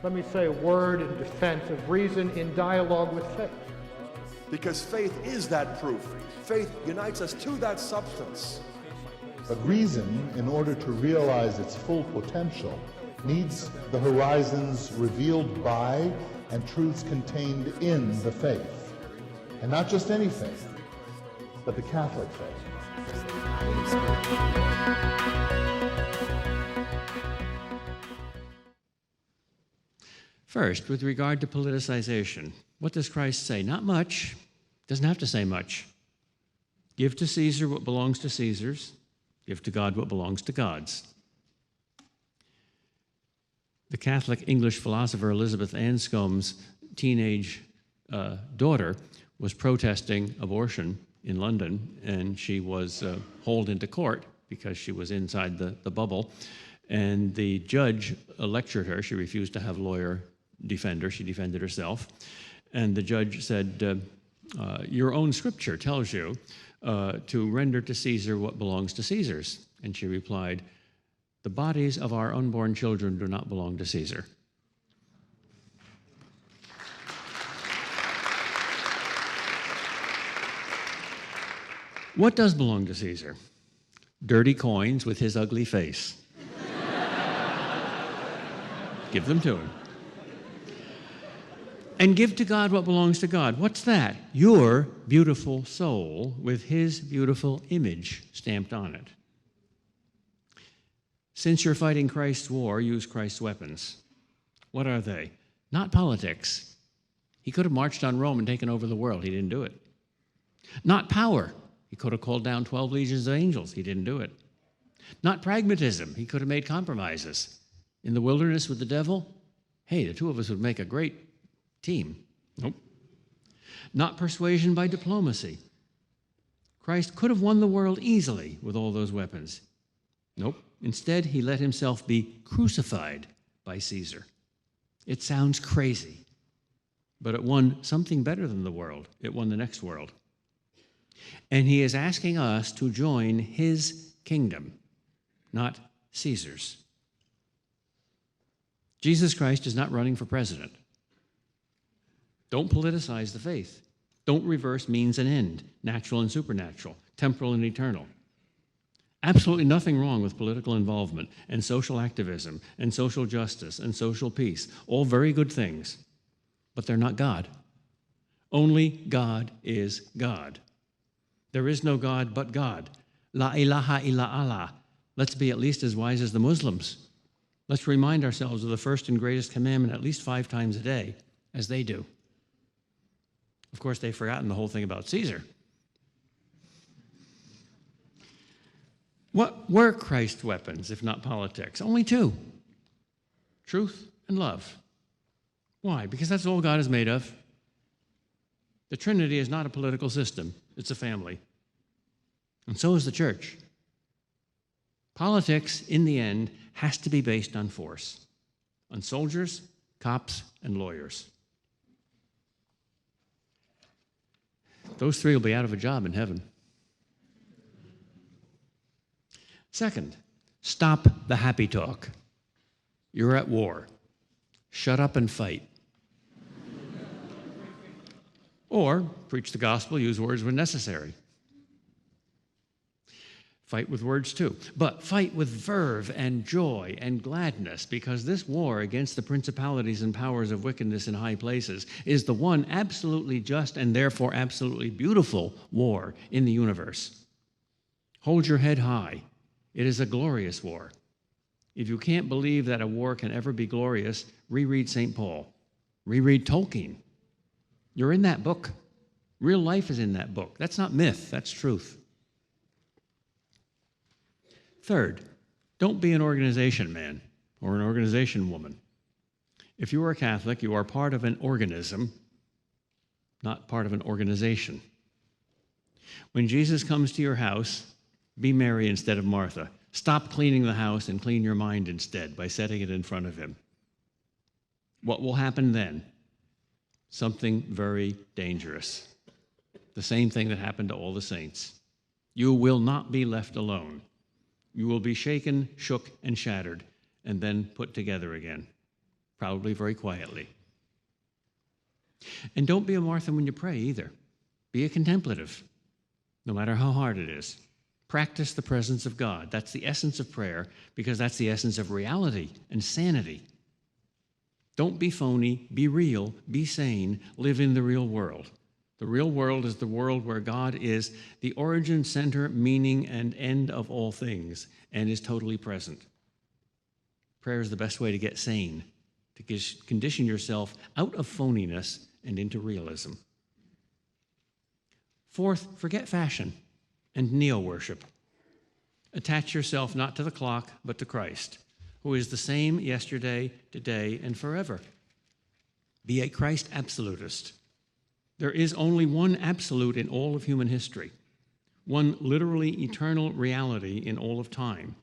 let me say, a word in defense of reason in dialogue with faith. Because faith is that proof. Faith unites us to that substance. But reason, in order to realize its full potential, needs the horizons revealed by and truths contained in the faith. And not just any faith, but the Catholic faith. First, with regard to politicization, what does Christ say? Not much. Doesn't have to say much. Give to Caesar what belongs to Caesar's. Give to God what belongs to God's. The Catholic English philosopher Elizabeth Anscombe's teenage daughter was protesting abortion in London, and she was hauled into court because she was inside the bubble. And the judge lectured her. She refused to have a lawyer defend her. She defended herself. And the judge said, your own scripture tells you to render to Caesar what belongs to Caesar's. And she replied, the bodies of our unborn children do not belong to Caesar. What does belong to Caesar? Dirty coins with his ugly face. Give them to him. And give to God what belongs to God. What's that? Your beautiful soul with his beautiful image stamped on it. Since you're fighting Christ's war, use Christ's weapons. What are they? Not politics. He could have marched on Rome and taken over the world. He didn't do it. Not power. He could have called down 12 legions of angels. He didn't do it. Not pragmatism. He could have made compromises. In the wilderness with the devil, hey, the two of us would make a great team. Nope. Not persuasion by diplomacy. Christ could have won the world easily with all those weapons. Nope. Instead, he let himself be crucified by Caesar. It sounds crazy, but it won something better than the world. It won the next world. And he is asking us to join his kingdom, not Caesar's. Jesus Christ is not running for president. Don't politicize the faith. Don't reverse means and end, natural and supernatural, temporal and eternal. Absolutely nothing wrong with political involvement and social activism and social justice and social peace. All very good things, but they're not God. Only God is God. There is no God but God. La ilaha illa Allah. Let's be at least as wise as the Muslims. Let's remind ourselves of the first and greatest commandment at least 5 times a day, as they do. Of course, they've forgotten the whole thing about Caesar. What were Christ's weapons, if not politics? Only 2. Truth and love. Why? Because that's all God is made of. The Trinity is not a political system. It's a family. And so is the church. Politics, in the end, has to be based on force. On soldiers, cops, and lawyers. Those 3 will be out of a job in heaven. Second, stop the happy talk. You're at war. Shut up and fight. Or preach the gospel, use words when necessary. Fight with words too. But fight with verve and joy and gladness, because this war against the principalities and powers of wickedness in high places is the one absolutely just and therefore absolutely beautiful war in the universe. Hold your head high. It is a glorious war. If you can't believe that a war can ever be glorious, reread St. Paul. Reread Tolkien. You're in that book. Real life is in that book. That's not myth, that's truth. Third, don't be an organization man or an organization woman. If you are a Catholic, you are part of an organism, not part of an organization. When Jesus comes to your house, be Mary instead of Martha. Stop cleaning the house and clean your mind instead by setting it in front of him. What will happen then? Something very dangerous. The same thing that happened to all the saints. You will not be left alone. You will be shaken, shook, and shattered, and then put together again. probably very quietly. And don't be a Martha when you pray either. Be a contemplative, no matter how hard it is. Practice the presence of God. That's the essence of prayer, because that's the essence of reality and sanity. Don't be phony, be real, be sane, live in the real world. The real world is the world where God is the origin, center, meaning, and end of all things, and is totally present. Prayer is the best way to get sane, to condition yourself out of phoniness and into realism. Fourth, forget fashion and neo-worship. Attach yourself not to the clock, but to Christ, who is the same yesterday, today, and forever. Be a Christ absolutist. There is only one absolute in all of human history, one literally eternal reality in all of time,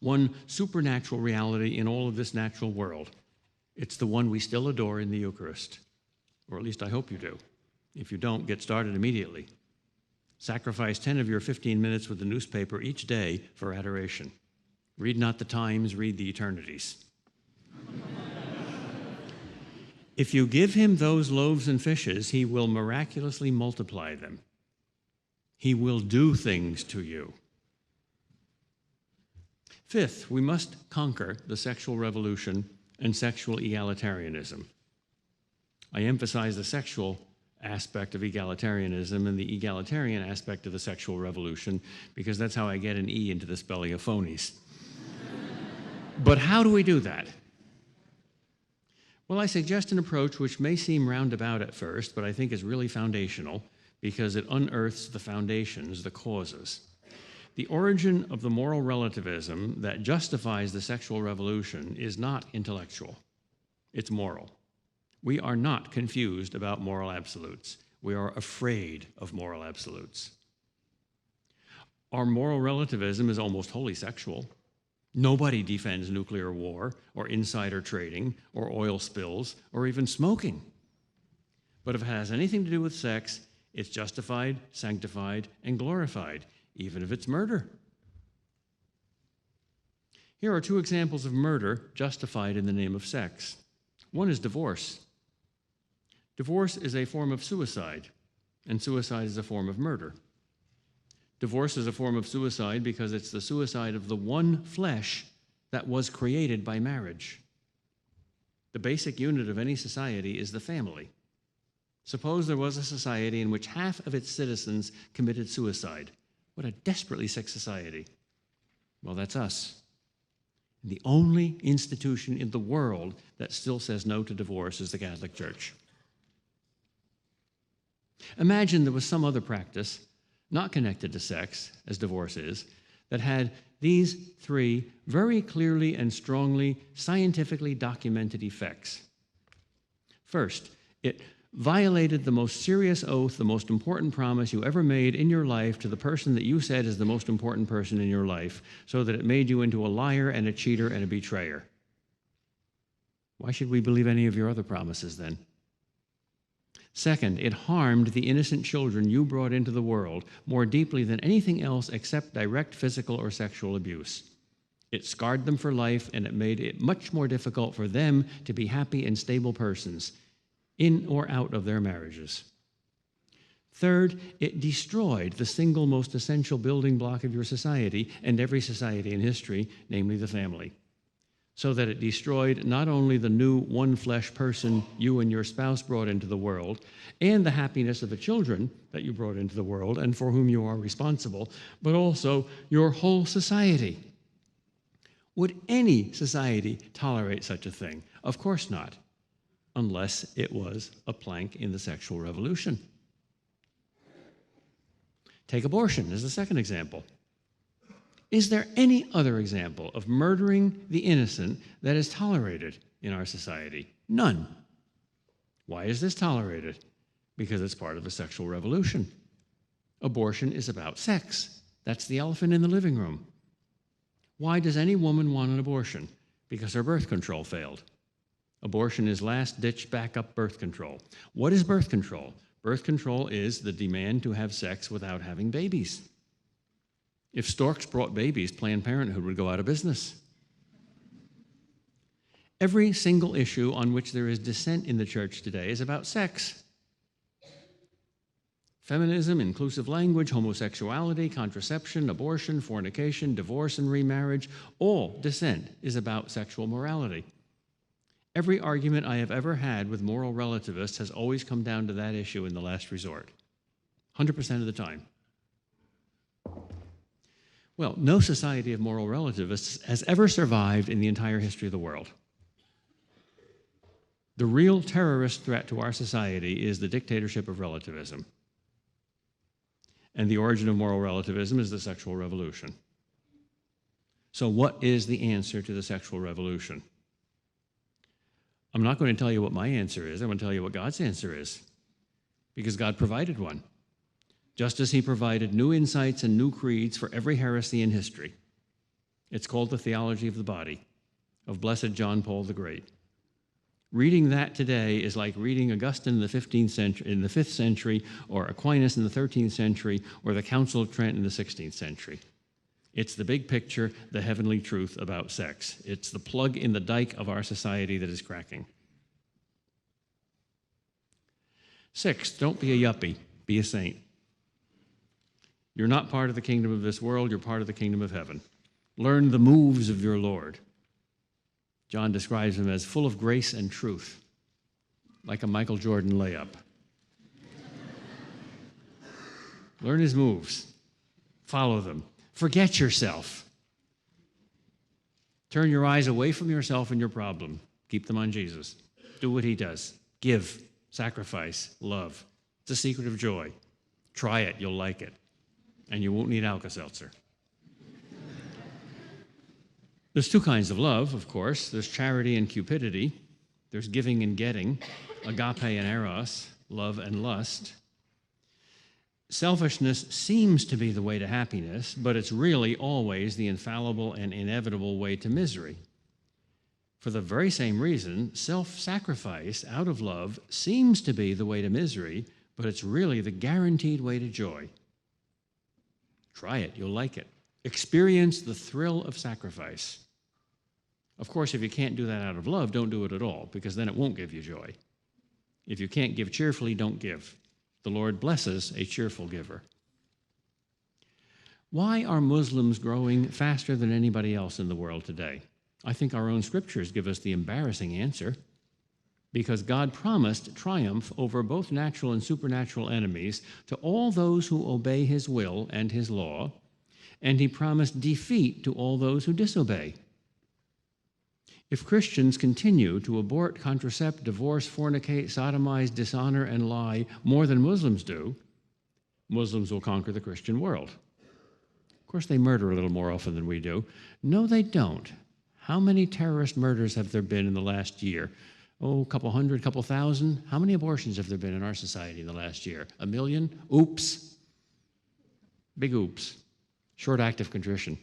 one supernatural reality in all of this natural world. It's the one we still adore in the Eucharist, or at least I hope you do. If you don't, get started immediately. Sacrifice 10 of your 15 minutes with the newspaper each day for adoration. Read not the times, read the eternities. If you give him those loaves and fishes, he will miraculously multiply them. He will do things to you. Fifth, we must conquer the sexual revolution and sexual egalitarianism. I emphasize the sexual aspect of egalitarianism and the egalitarian aspect of the sexual revolution because that's how I get an E into the spelling of phonies. But how do we do that? Well, I suggest an approach which may seem roundabout at first, but I think is really foundational because it unearths the foundations, the causes. The origin of the moral relativism that justifies the sexual revolution is not intellectual. It's moral. We are not confused about moral absolutes. We are afraid of moral absolutes. Our moral relativism is almost wholly sexual. Nobody defends nuclear war or insider trading or oil spills or even smoking. But if it has anything to do with sex, it's justified, sanctified, and glorified, even if it's murder. Here are two examples of murder justified in the name of sex. One is divorce. Divorce is a form of suicide, and suicide is a form of murder. Divorce is a form of suicide because it's the suicide of the one flesh that was created by marriage. The basic unit of any society is the family. Suppose there was a society in which half of its citizens committed suicide. What a desperately sick society. Well, that's us. The only institution in the world that still says no to divorce is the Catholic Church. Imagine there was some other practice, not connected to sex, as divorce is, that had these three very clearly and strongly scientifically documented effects. First, it violated the most serious oath, the most important promise you ever made in your life to the person that you said is the most important person in your life, so that it made you into a liar and a cheater and a betrayer. Why should we believe any of your other promises then? Second, it harmed the innocent children you brought into the world more deeply than anything else except direct physical or sexual abuse. It scarred them for life, and it made it much more difficult for them to be happy and stable persons, in or out of their marriages. Third, it destroyed the single most essential building block of your society and every society in history, namely the family, so that it destroyed not only the new one-flesh person you and your spouse brought into the world, and the happiness of the children that you brought into the world and for whom you are responsible, but also your whole society. Would any society tolerate such a thing? Of course not, unless it was a plank in the sexual revolution. Take abortion as the second example. Is there any other example of murdering the innocent that is tolerated in our society? None. Why is this tolerated? Because it's part of the sexual revolution. Abortion is about sex. That's the elephant in the living room. Why does any woman want an abortion? Because her birth control failed. Abortion is last-ditch backup birth control. What is birth control? Birth control is the demand to have sex without having babies. If storks brought babies, Planned Parenthood would go out of business. Every single issue on which there is dissent in the church today is about sex. Feminism, inclusive language, homosexuality, contraception, abortion, fornication, divorce and remarriage, all dissent is about sexual morality. Every argument I have ever had with moral relativists has always come down to that issue in the last resort, 100% of the time. Well, no society of moral relativists has ever survived in the entire history of the world. The real terrorist threat to our society is the dictatorship of relativism. And the origin of moral relativism is the sexual revolution. So what is the answer to the sexual revolution? I'm not going to tell you what my answer is. I'm going to tell you what God's answer is, because God provided one, just as he provided new insights and new creeds for every heresy in history. It's called the theology of the body of Blessed John Paul the Great. Reading that today is like reading Augustine in the 5th century, or Aquinas in the 13th century, or the Council of Trent in the 16th century. It's the big picture, the heavenly truth about sex. It's the plug in the dike of our society that is cracking. 6, don't be a yuppie, be a saint. You're not part of the kingdom of this world, you're part of the kingdom of heaven. Learn the moves of your Lord. John describes him as full of grace and truth, like a Michael Jordan layup. Learn his moves. Follow them. Forget yourself. Turn your eyes away from yourself and your problem. Keep them on Jesus. Do what he does. Give, sacrifice, love. It's a secret of joy. Try it, you'll like it. And you won't need Alka-Seltzer. There's two kinds of love, of course. There's charity and cupidity. There's giving and getting, agape and eros, love and lust. Selfishness seems to be the way to happiness, but it's really always the infallible and inevitable way to misery. For the very same reason, self-sacrifice out of love seems to be the way to misery, but it's really the guaranteed way to joy. Try it, you'll like it. Experience the thrill of sacrifice. Of course, if you can't do that out of love, don't do it at all, because then it won't give you joy. If you can't give cheerfully, don't give. The Lord blesses a cheerful giver. Why are Muslims growing faster than anybody else in the world today? I think our own scriptures give us the embarrassing answer. Because God promised triumph over both natural and supernatural enemies to all those who obey his will and his law, and he promised defeat to all those who disobey. If Christians continue to abort, contracept, divorce, fornicate, sodomize, dishonor, and lie more than Muslims do, Muslims will conquer the Christian world. Of course, they murder a little more often than we do. No, they don't. How many terrorist murders have there been in the last year? Oh, a couple hundred, couple thousand? How many abortions have there been in our society in the last year? 1 million? Oops. Big oops. Short act of contrition.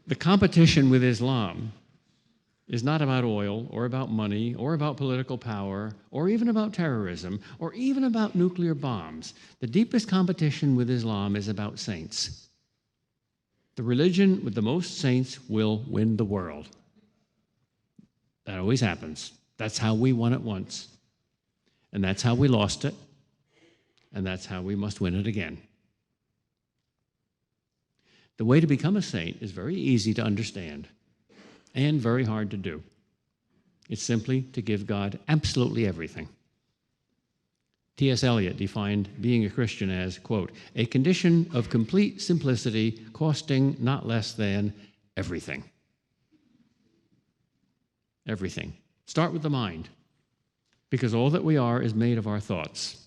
The competition with Islam is not about oil or about money or about political power or even about terrorism or even about nuclear bombs. The deepest competition with Islam is about saints. The religion with the most saints will win the world. That always happens. That's how we won it once. And that's how we lost it. And that's how we must win it again. The way to become a saint is very easy to understand and very hard to do. It's simply to give God absolutely everything. T.S. Eliot defined being a Christian as, quote, a condition of complete simplicity costing not less than everything. Everything. Start with the mind, because all that we are is made of our thoughts.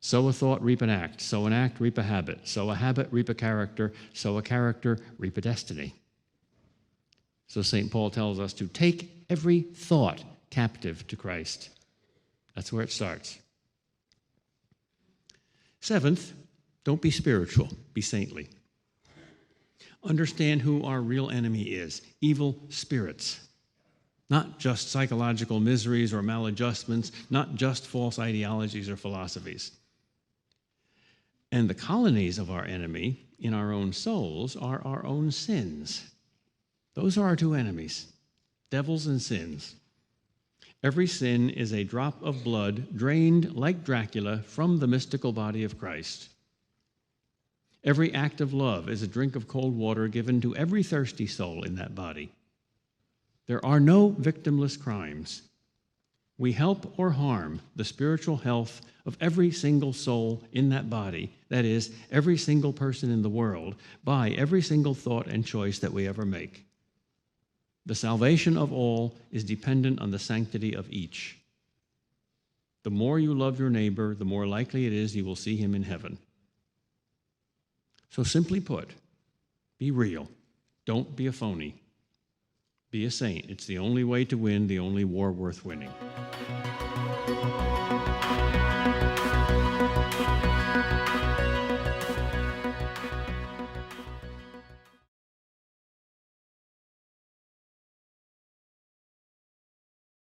Sow a thought, reap an act. Sow an act, reap a habit. Sow a habit, reap a character. Sow a character, reap a destiny. So St. Paul tells us to take every thought captive to Christ. That's where it starts. 7th, don't be spiritual, be saintly. Understand who our real enemy is, evil spirits. Not just psychological miseries or maladjustments, not just false ideologies or philosophies. And the colonies of our enemy in our own souls are our own sins. Those are our two enemies, devils and sins. Every sin is a drop of blood drained like Dracula from the mystical body of Christ. Every act of love is a drink of cold water given to every thirsty soul in that body. There are no victimless crimes. We help or harm the spiritual health of every single soul in that body, that is, every single person in the world, by every single thought and choice that we ever make. The salvation of all is dependent on the sanctity of each. The more you love your neighbor, the more likely it is you will see him in heaven. So simply put, be real. Don't be a phony. Be a saint. It's the only way to win, the only war worth winning.